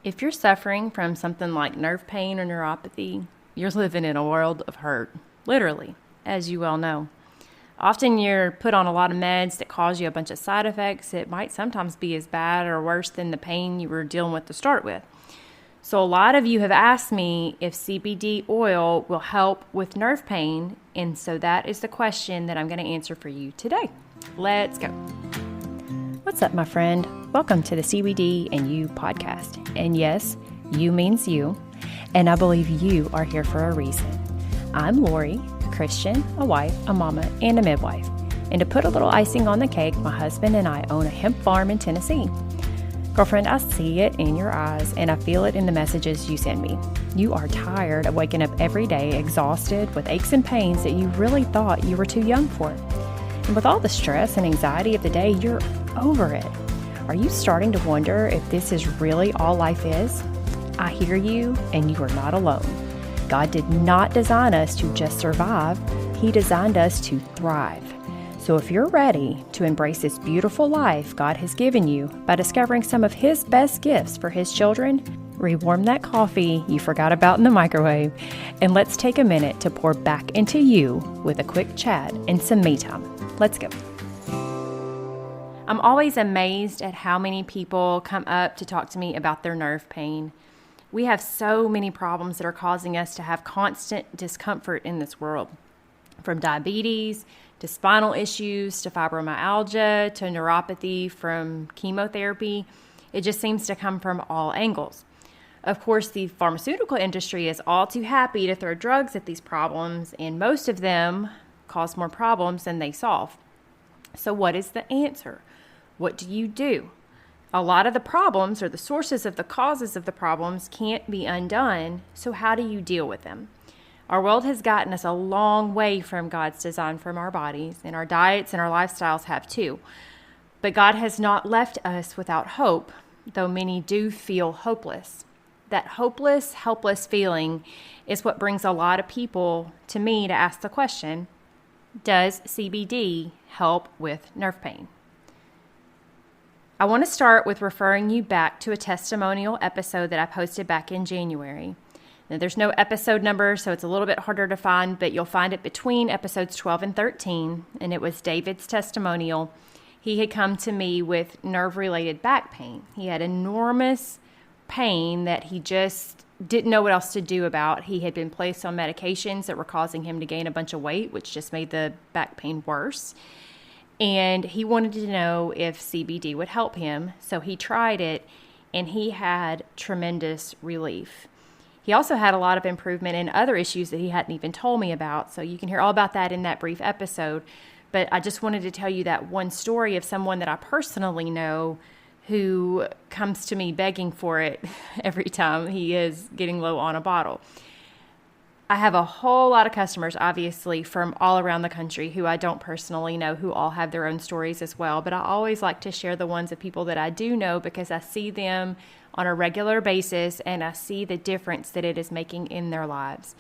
If you're suffering from something like nerve pain or neuropathy, you're living in a world of hurt, literally, as you well know. Often you're put on a lot of meds that cause you a bunch of side effects. It might sometimes be as bad or worse than the pain you were dealing with to start with. So a lot of you have asked me if CBD oil will help with nerve pain, and so that is the question that I'm going to answer for you today. Let's go. What's up, my friend? Welcome to the CBD and You podcast. And yes, you means you, and I believe you are here for a reason. I'm Lori, a Christian, a wife, a mama, and a midwife. And to put a little icing on the cake, my husband and I own a hemp farm in Tennessee. Girlfriend, I see it in your eyes, and I feel it in the messages you send me. You are tired of waking up every day exhausted with aches and pains that you really thought you were too young for. And with all the stress and anxiety of the day, you're over it. Are you starting to wonder if this is really all life is? I hear you, and you are not alone. God did not design us to just survive. He designed us to thrive. So if you're ready to embrace this beautiful life God has given you by discovering some of His best gifts for His children, rewarm that coffee you forgot about in the microwave, and let's take a minute to pour back into you with a quick chat and some me time. Let's go. I'm always amazed at how many people come up to talk to me about their nerve pain. We have so many problems that are causing us to have constant discomfort in this world. From diabetes, to spinal issues, to fibromyalgia, to neuropathy, from chemotherapy. It just seems to come from all angles. Of course, the pharmaceutical industry is all too happy to throw drugs at these problems, and most of them cause more problems than they solve. So what is the answer? What do you do? A lot of the problems or the sources of the causes of the problems can't be undone, so how do you deal with them? Our world has gotten us a long way from God's design from our bodies, and our diets and our lifestyles have too. But God has not left us without hope, though many do feel hopeless. That hopeless, helpless feeling is what brings a lot of people to me to ask the question, does CBD help with nerve pain? I want to start with referring you back to a testimonial episode that I posted back in January. Now, there's no episode number, so it's a little bit harder to find, but you'll find it between episodes 12 and 13, and it was David's testimonial. He had come to me with nerve-related back pain. He had enormous pain that he just didn't know what else to do about. He had been placed on medications that were causing him to gain a bunch of weight, which just made the back pain worse. And he wanted to know if CBD would help him, so he tried it, and he had tremendous relief. He also had a lot of improvement in other issues that he hadn't even told me about, so you can hear all about that in that brief episode. But I just wanted to tell you that one story of someone that I personally know who comes to me begging for it every time he is getting low on a bottle. I have a whole lot of customers, obviously, from all around the country who I don't personally know, who all have their own stories as well. But I always like to share the ones of people that I do know because I see them on a regular basis and I see the difference that it is making in their lives.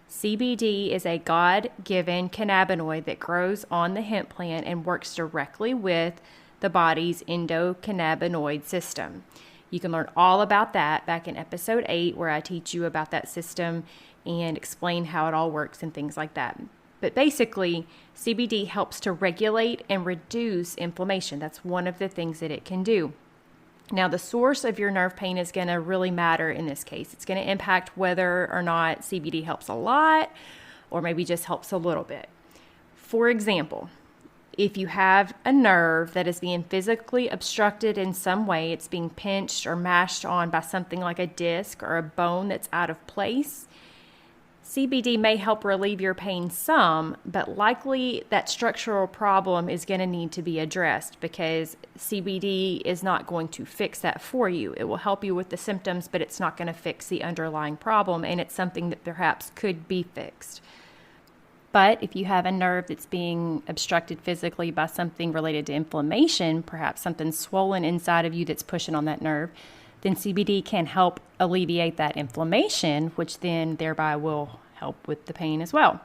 CBD is a God-given cannabinoid that grows on the hemp plant and works directly with the body's endocannabinoid system. You can learn all about that back in episode 8, where I teach you about that system and explain how it all works and things like that. But basically, CBD helps to regulate and reduce inflammation. That's one of the things that it can do. Now, the source of your nerve pain is going to really matter in this case. It's going to impact whether or not CBD helps a lot or maybe just helps a little bit. For example, if you have a nerve that is being physically obstructed in some way, it's being pinched or mashed on by something like a disc or a bone that's out of place, CBD may help relieve your pain some, but likely that structural problem is going to need to be addressed because CBD is not going to fix that for you. It will help you with the symptoms, but it's not going to fix the underlying problem, and it's something that perhaps could be fixed. But if you have a nerve that's being obstructed physically by something related to inflammation, perhaps something swollen inside of you that's pushing on that nerve, then CBD can help alleviate that inflammation, which then thereby will help with the pain as well.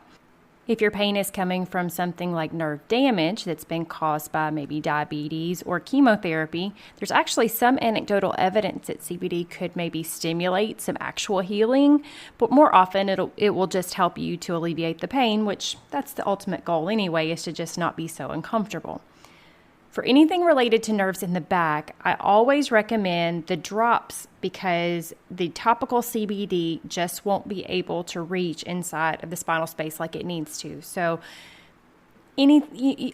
If your pain is coming from something like nerve damage that's been caused by maybe diabetes or chemotherapy, there's actually some anecdotal evidence that CBD could maybe stimulate some actual healing, but more often it will just help you to alleviate the pain, which that's the ultimate goal anyway, is to just not be so uncomfortable. For anything related to nerves in the back, I always recommend the drops because the topical CBD just won't be able to reach inside of the spinal space like it needs to. So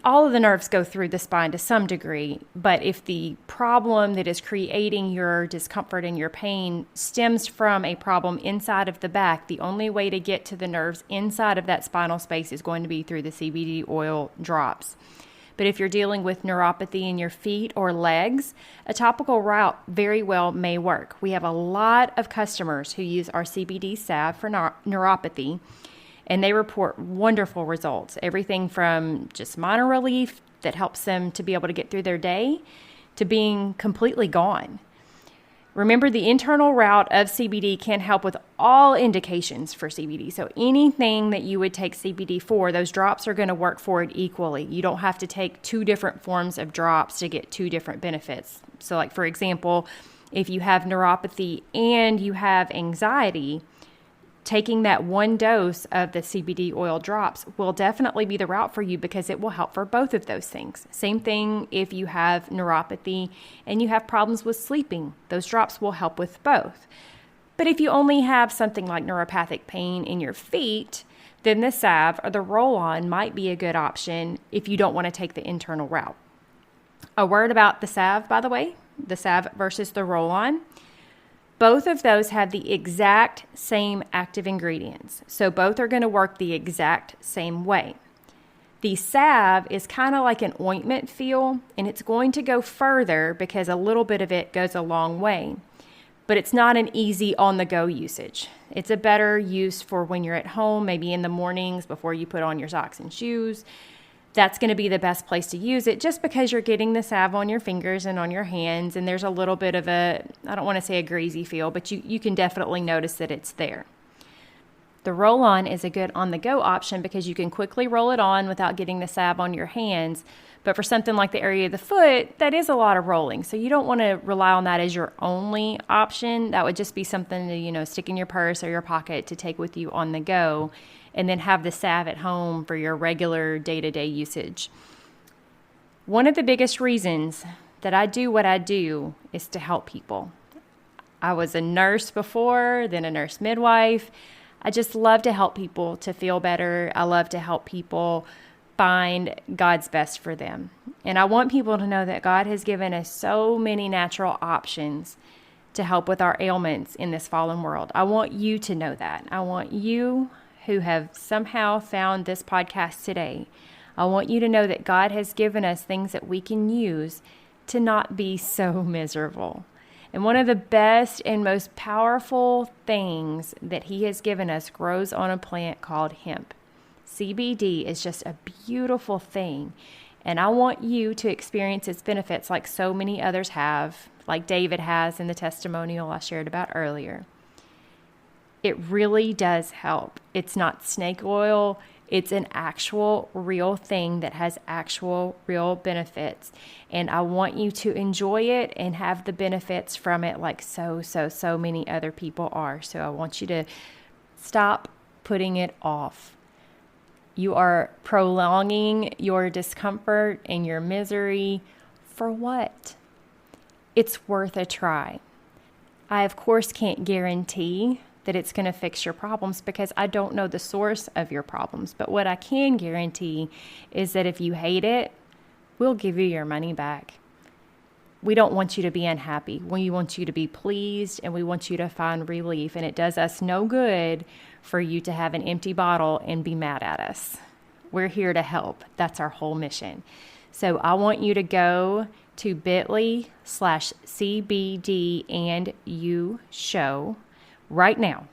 all of the nerves go through the spine to some degree, but if the problem that is creating your discomfort and your pain stems from a problem inside of the back, the only way to get to the nerves inside of that spinal space is going to be through the CBD oil drops. But if you're dealing with neuropathy in your feet or legs, a topical route very well may work. We have a lot of customers who use our CBD salve for neuropathy, and they report wonderful results. Everything from just minor relief that helps them to be able to get through their day to being completely gone. Remember, the internal route of CBD can help with all indications for CBD. So anything that you would take CBD for, those drops are going to work for it equally. You don't have to take two different forms of drops to get two different benefits. So like, for example, if you have neuropathy and you have anxiety, taking that one dose of the CBD oil drops will definitely be the route for you because it will help for both of those things. Same thing if you have neuropathy and you have problems with sleeping. Those drops will help with both. But if you only have something like neuropathic pain in your feet, then the salve or the roll-on might be a good option if you don't want to take the internal route. A word about the salve, by the way, the salve versus the roll-on. Both of those have the exact same active ingredients, so both are going to work the exact same way. The salve is kind of like an ointment feel, and it's going to go further because a little bit of it goes a long way, but it's not an easy on-the-go usage. It's a better use for when you're at home, maybe in the mornings before you put on your socks and shoes. That's going to be the best place to use it just because you're getting the salve on your fingers and on your hands, and there's a little bit of I don't want to say a greasy feel, but you can definitely notice that it's there. The roll-on is a good on-the-go option because you can quickly roll it on without getting the salve on your hands, but for something like the area of the foot, that is a lot of rolling, so you don't want to rely on that as your only option. That would just be something to, stick in your purse or your pocket to take with you on the go, and then have the salve at home for your regular day-to-day usage. One of the biggest reasons that I do what I do is to help people. I was a nurse before, then a nurse midwife. I just love to help people to feel better. I love to help people find God's best for them. And I want people to know that God has given us so many natural options to help with our ailments in this fallen world. I want you to know that. I want you who have somehow found this podcast today, I want you to know that God has given us things that we can use to not be so miserable. And one of the best and most powerful things that He has given us grows on a plant called hemp. CBD is just a beautiful thing. And I want you to experience its benefits like so many others have, like David has in the testimonial I shared about earlier. It really does help. It's not snake oil. It's an actual real thing that has actual real benefits. And I want you to enjoy it and have the benefits from it like so many other people are. So I want you to stop putting it off. You are prolonging your discomfort and your misery for what? It's worth a try. I, of course, can't guarantee that it's going to fix your problems because I don't know the source of your problems. But what I can guarantee is that if you hate it, we'll give you your money back. We don't want you to be unhappy. We want you to be pleased, and we want you to find relief. And it does us no good for you to have an empty bottle and be mad at us. We're here to help. That's our whole mission. So I want you to go to bit.ly/CBD and you show right now.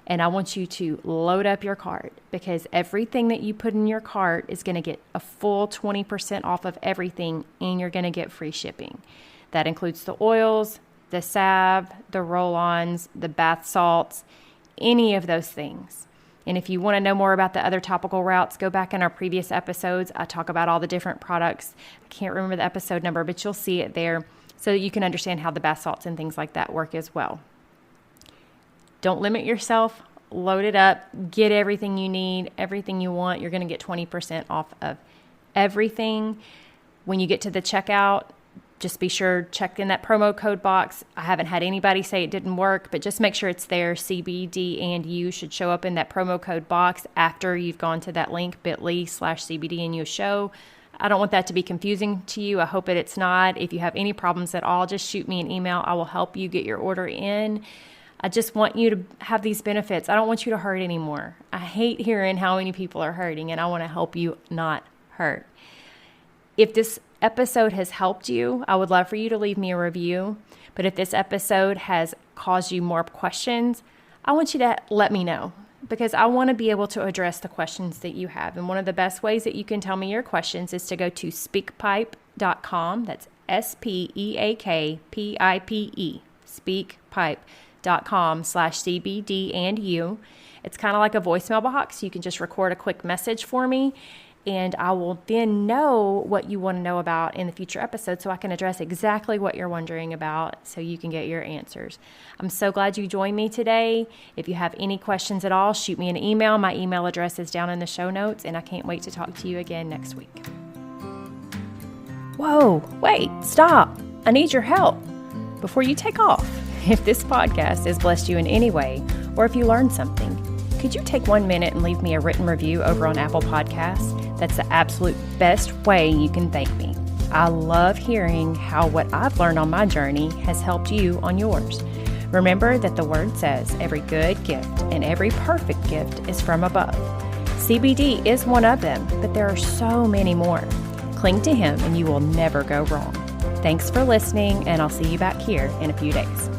And I want you to load up your cart because everything that you put in your cart is going to get a full 20% off of everything, and you're going to get free shipping. That includes the oils, the salve, the roll-ons, the bath salts, any of those things. And if you want to know more about the other topical routes, go back in our previous episodes. I talk about all the different products. I can't remember the episode number, but you'll see it there so that you can understand how the bath salts and things like that work as well. Don't limit yourself. Load it up. Get everything you need, everything you want. You're going to get 20% off of everything. When you get to the checkout, just be sure check in that promo code box. I haven't had anybody say it didn't work, but just make sure it's there. CBD and you should show up in that promo code box after you've gone to that link, bit.ly/CBD and you show. I don't want that to be confusing to you. I hope that it's not. If you have any problems at all, just shoot me an email. I will help you get your order in. I just want you to have these benefits. I don't want you to hurt anymore. I hate hearing how many people are hurting, and I want to help you not hurt. If this episode has helped you, I would love for you to leave me a review. But if this episode has caused you more questions, I want you to let me know, because I want to be able to address the questions that you have. And one of the best ways that you can tell me your questions is to go to speakpipe.com. That's SPEAKPIPE, speakpipe.com/CBD and you. It's kind of like a voicemail box. You can just record a quick message for me, and I will then know what you want to know about in the future episodes so I can address exactly what you're wondering about so you can get your answers. I'm so glad you joined me today. If you have any questions at all, shoot me an email. My email address is down in the show notes, and I can't wait to talk to you again next week. Whoa, wait, stop. I need your help. Before you take off, if this podcast has blessed you in any way, or if you learned something, could you take 1 minute and leave me a written review over on Apple Podcasts? That's the absolute best way you can thank me. I love hearing how what I've learned on my journey has helped you on yours. Remember that the word says every good gift and every perfect gift is from above. CBD is one of them, but there are so many more. Cling to him and you will never go wrong. Thanks for listening, and I'll see you back here in a few days.